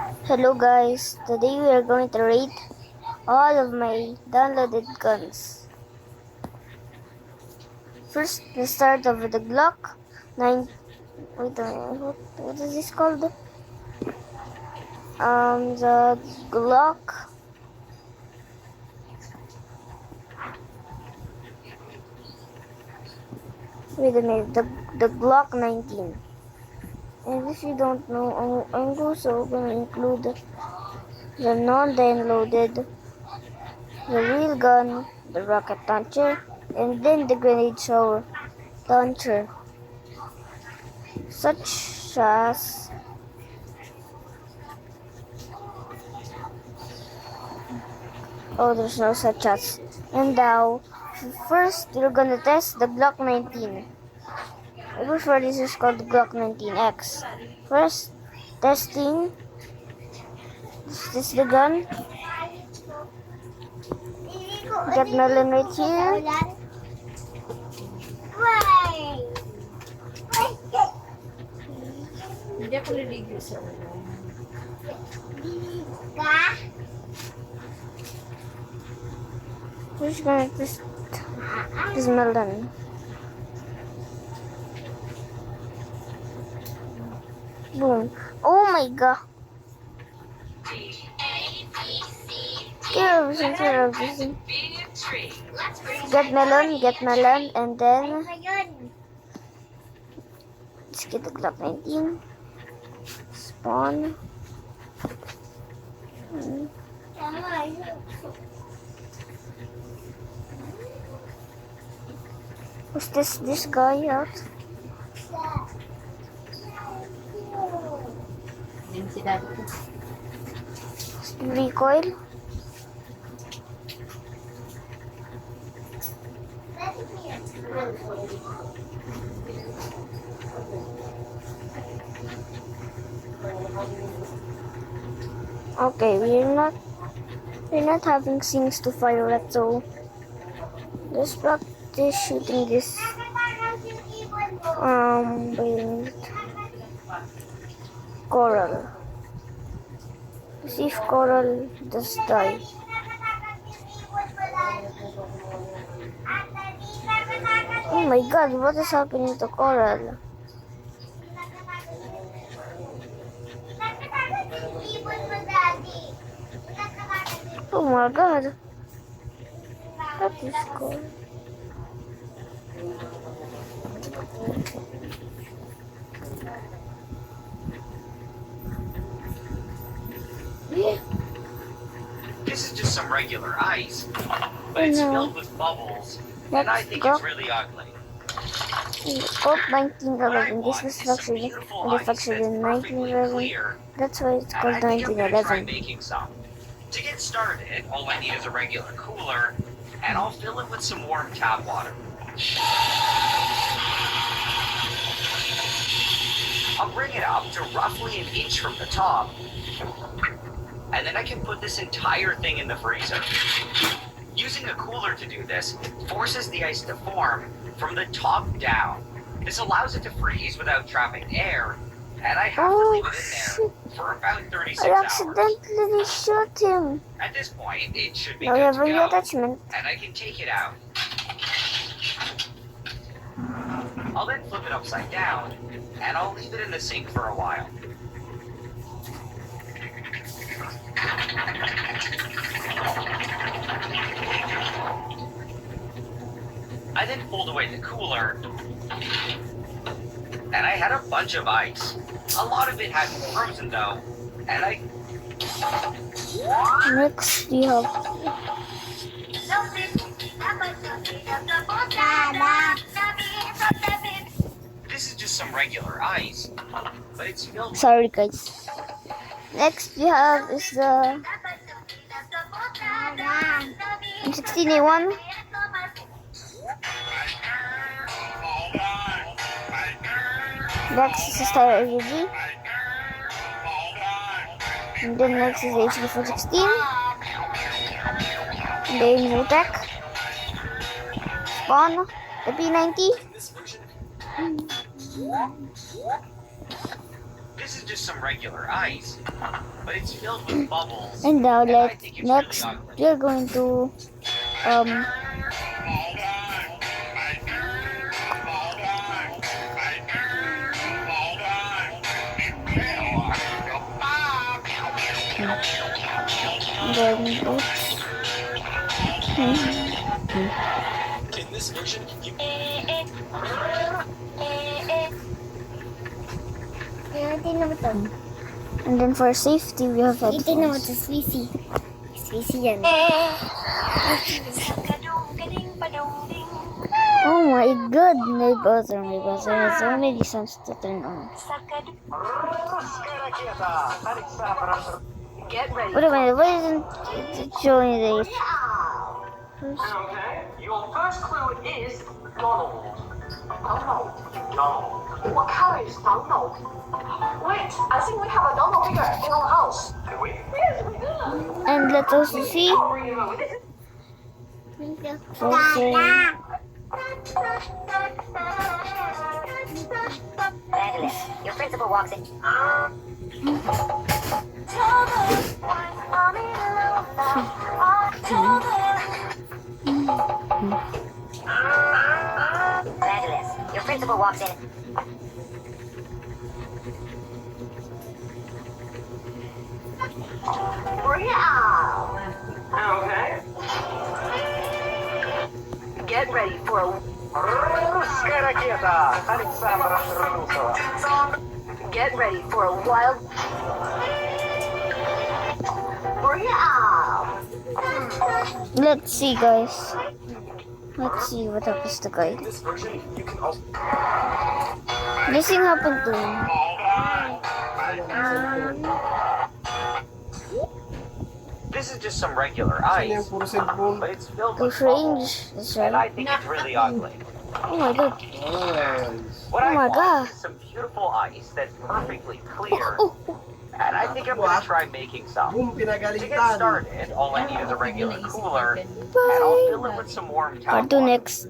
Hello guys, today we are going to rate all of my downloaded guns. First, let's start off with the Glock 9. Wait a minute, what is this called? The Glock. Wait a minute, the Glock 19. And if you don't know, I'm also gonna include the non-downloaded, the real gun, the rocket launcher, and then the grenade thrower launcher, such as there's no such as. And now, first we're gonna test the Glock 19. I prefer this is called the Glock 19X. First, testing. Is this the gun? Get melon right here. Hindi ako naligo sa ulo. We're just gonna test this melon. Boom. Oh my god. Care of this. Get melon, and then let's get the Glock 19. Spawn. Who's this guy out? Yan si Daddy. Recoil. Okay, we're not having things to fire at, so let's practice shooting this. With coral. See if coral does die. Oh my god, what is happening to coral? Oh my god. That is cool. This is just some regular ice, but it's filled with bubbles, and I think it's really ugly. Glock 1911. This was manufactured in 1911. That's why it's called 1911. Making some. To get started, all I need is a regular cooler, and I'll fill it with some warm tap water. I'll bring it up to roughly an inch from the top, and then I can put this entire thing in the freezer. Using a cooler to do this forces the ice to form from the top down. This allows it to freeze without trapping air, and I have to leave it in there for about 36 I hours. accidentally shot him. At this point, it should be Now we good have to a new go, attachment. and I can take it out. I'll then flip it upside down, and I'll leave it in the sink for a while. I then pulled away the cooler, and I had a bunch of ice. A lot of it hadn't frozen though, and I... Next we have This is just some regular ice, but it's filled with... sorry guys. Next we have is the m16a1. Next is the steyr AUG. And then next is the HD416. And then Mutec. Spawn. The P90. This This is just some regular ice, but it's filled with bubbles. And now I think it's next really ugly. we're going to then In this version, you and then for safety we have headphones. Sweetie. Sweetie yan. Oh my god, my buzzer has so many sounds to turn on. Get ready. Wait a minute, why isn't it showing this? Okay, your first clue is Donald. Donald. Donald. What color is Donald? Wait, I think we have a Donald figure in our house. Do we? Yes, we do. And let's also see. I'll bring him over. Fabulous. Your principal walks in. Fabulous. Your principal walks in. Bring it out. Okay. Get ready for a Get ready for a wild. Bring it out. Let's see, guys. Let's see what happens to guy. this version, you can also. This thing happened to him. This is just some regular ice, but it's filled with This bubbles. range is And I right. think it's really ugly. Oh my god. What Oh I my want God. is some beautiful ice that's perfectly clear. Oh, oh. And I think I'm gonna try making some. To get started, all I need is a regular cooler, and I'll fill it with some warm tap Part 2 water. next.